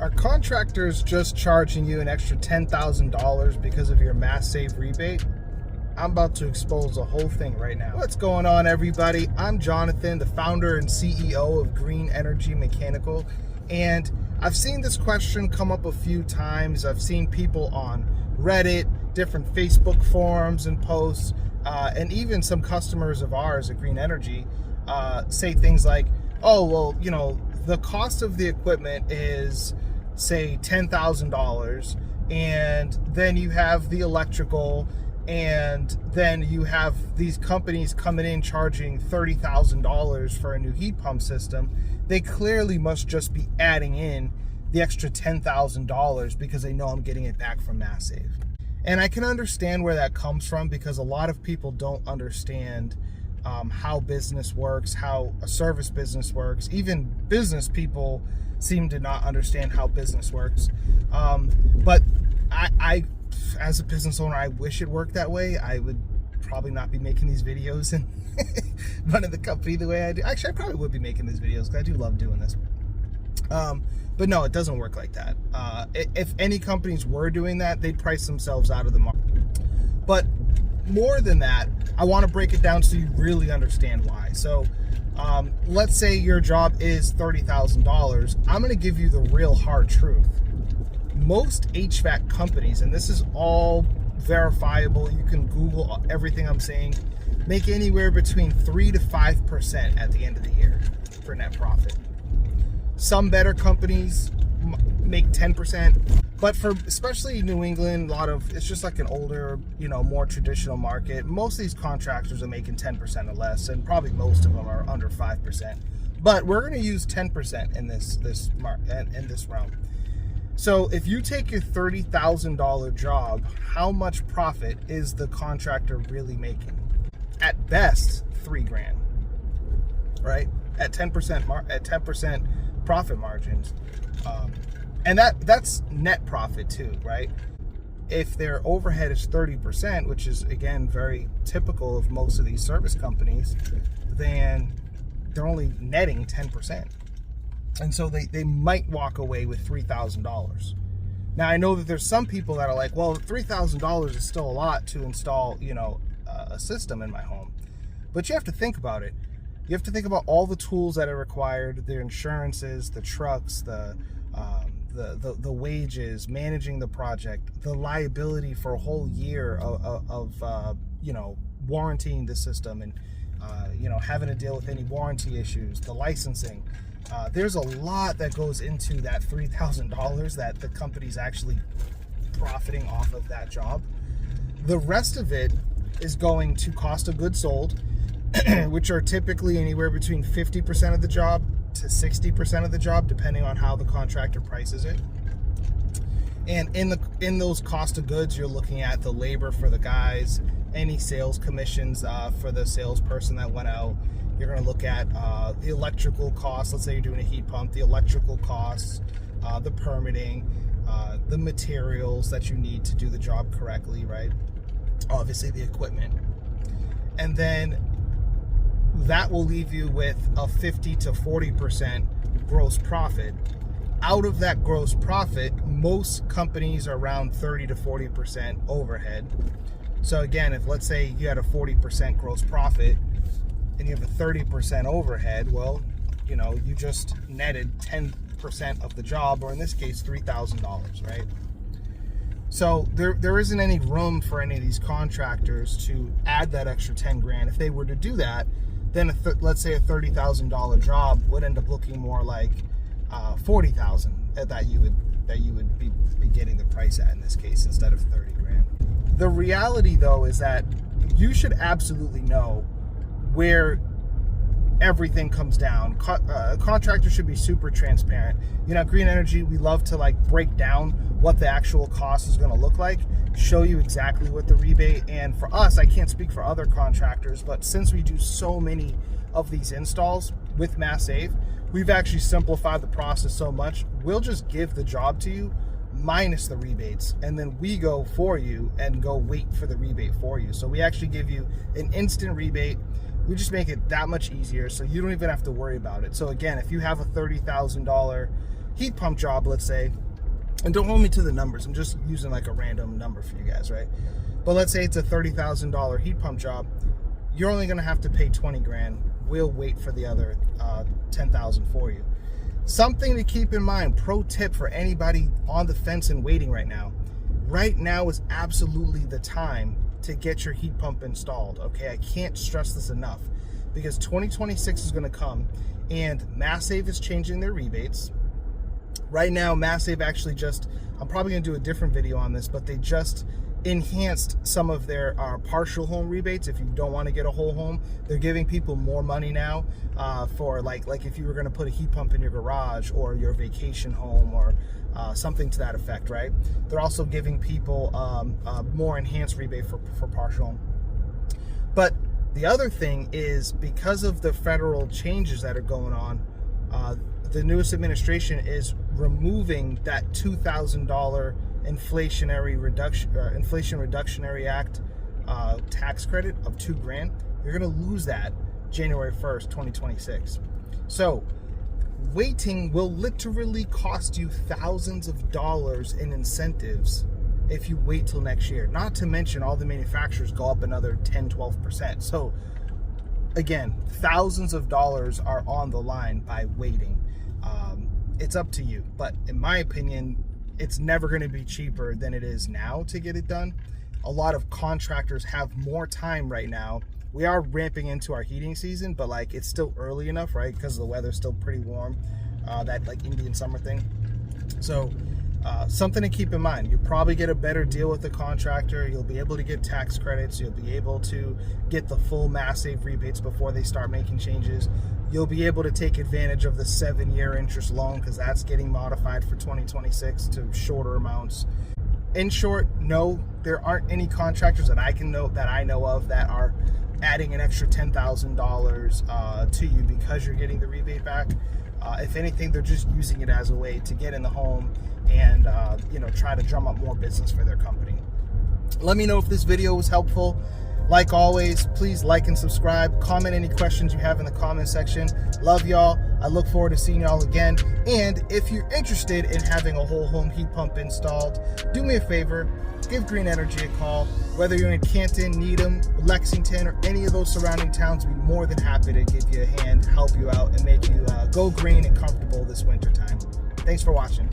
Are contractors just charging you an extra $10,000 because of your mass save rebate? I'm about to expose the whole thing right now. What's going on, everybody? I'm Jonathan, the founder and CEO of Green Energy Mechanical, and I've seen this question come up a few times. I've seen people on Reddit, different Facebook forums and posts, and even some customers of ours at Green Energy say things like, oh, well, you know, the cost of the equipment is, say, $10,000, and then you have the electrical, and then you have these companies coming in charging $30,000 for a new heat pump system. They clearly must just be adding in the extra $10,000 because they know I'm getting it back from Mass Save. And I can understand where that comes from, because a lot of people don't understand how business works, how a service business works. Even business people seem to not understand how business works. But I, as a business owner, I wish it worked that way. I would probably not be making these videos and running the company the way I do. Actually, I probably would be making these videos because I do love doing this. But no, it doesn't work like that. If any companies were doing that, they'd price themselves out of the market. But more than that, I want to break it down so you really understand why. So let's say your job is $30,000. I'm going to give you the real hard truth. Most HVAC companies, and this is all verifiable, you can Google everything I'm saying, make anywhere between 3 to 5% at the end of the year for net profit. Some better companies make 10%, but for especially New England, it's just like an older, more traditional market. Most of these contractors are making 10% or less, and probably most of them are under 5%. But we're going to use 10% in this realm. So if you take your $30,000 job, how much profit is the contractor really making? At best, $3,000, right? At 10% profit margins, and that's net profit too, right? If their overhead is 30%, which is again very typical of most of these service companies, then they're only netting 10%. And so they might walk away with $3,000. Now, I know that there's some people that are like, well, $3,000 is still a lot to install, a system in my home. But you have to think about it. You have to think about all the tools that are required, their insurances, the trucks, the wages, managing the project, the liability for a whole year of warrantying the system, and having to deal with any warranty issues, the licensing. There's a lot that goes into that $3,000 that the company's actually profiting off of that job. The rest of it is going to cost of goods sold, which are typically anywhere between 50% of the job to 60% of the job, depending on how the contractor prices it. And in those cost of goods, you're looking at the labor for the guys, any sales commissions for the salesperson that went out. You're going to look at the electrical costs. Let's say you're doing a heat pump, the electrical costs, the permitting, the materials that you need to do the job correctly, right? Obviously the equipment. And then that will leave you with a 50 to 40% gross profit. Out of that gross profit, most companies are around 30 to 40% overhead. So again, if let's say you had a 40% gross profit and you have a 30% overhead, well, you just netted 10% of the job, or in this case, $3,000, right? So there isn't any room for any of these contractors to add that extra 10 grand. If they were to do that, then let's say a $30,000 job would end up looking more like $40,000 that you would be getting the price at in this case, instead of 30 grand. The reality though is that you should absolutely know where everything comes down. Contractors should be super transparent. Green Energy, we love to break down what the actual cost is going to look like, show you exactly what the rebate. And for us, I can't speak for other contractors, but since we do so many of these installs with Mass Save, we've actually simplified the process so much. We'll just give the job to you minus the rebates, and then we go for you and go wait for the rebate for you. So we actually give you an instant rebate. We just make it that much easier, so you don't even have to worry about it. So again, if you have a $30,000 heat pump job, let's say, and don't hold me to the numbers, I'm just using like a random number for you guys, right? But let's say it's a $30,000 heat pump job, you're only going to have to pay 20 grand. We'll wait for the other 10,000 for you. Something to keep in mind, pro tip for anybody on the fence and waiting right now. Right now is absolutely the time to get your heat pump installed, okay? I can't stress this enough, because 2026 is going to come and MassSave is changing their rebates. Right now, MassSave actually just, I'm probably going to do a different video on this, but they just enhanced some of their partial home rebates. If you don't want to get a whole home, they're giving people more money now for like if you were going to put a heat pump in your garage or your vacation home or something to that effect, right? They're also giving people more enhanced rebate for partial home. But the other thing is, because of the federal changes that are going on, the newest administration is removing that $2,000 Inflation Reductionary Act tax credit of $2 grand. You're going to lose that January 1st, 2026. So waiting will literally cost you thousands of dollars in incentives if you wait till next year. Not to mention all the manufacturers go up another 10-12%. So again, thousands of dollars are on the line by waiting. It's up to you, but in my opinion, it's never going to be cheaper than it is now to get it done. A lot of contractors have more time right now. We are ramping into our heating season, but like it's still early enough, right? Because the weather's still pretty warm, that like Indian summer thing. So something to keep in mind. You'll probably get a better deal with the contractor. You'll be able to get tax credits. You'll be able to get the full MassSave rebates before they start making changes. You'll be able to take advantage of the 7-year interest loan, because that's getting modified for 2026 to shorter amounts. In short, no, there aren't any contractors that I know of that are adding an extra $10,000 to you because you're getting the rebate back. If anything, they're just using it as a way to get in the home and try to drum up more business for their company. Let me know if this video was helpful. Like always, please like and subscribe. Comment any questions you have in the comment section. Love y'all. I look forward to seeing y'all again. And if you're interested in having a whole home heat pump installed, do me a favor, give Green Energy a call. Whether you're in Canton, Needham, Lexington, or any of those surrounding towns, we'd be more than happy to give you a hand, help you out, and make you go green and comfortable this winter time. Thanks for watching.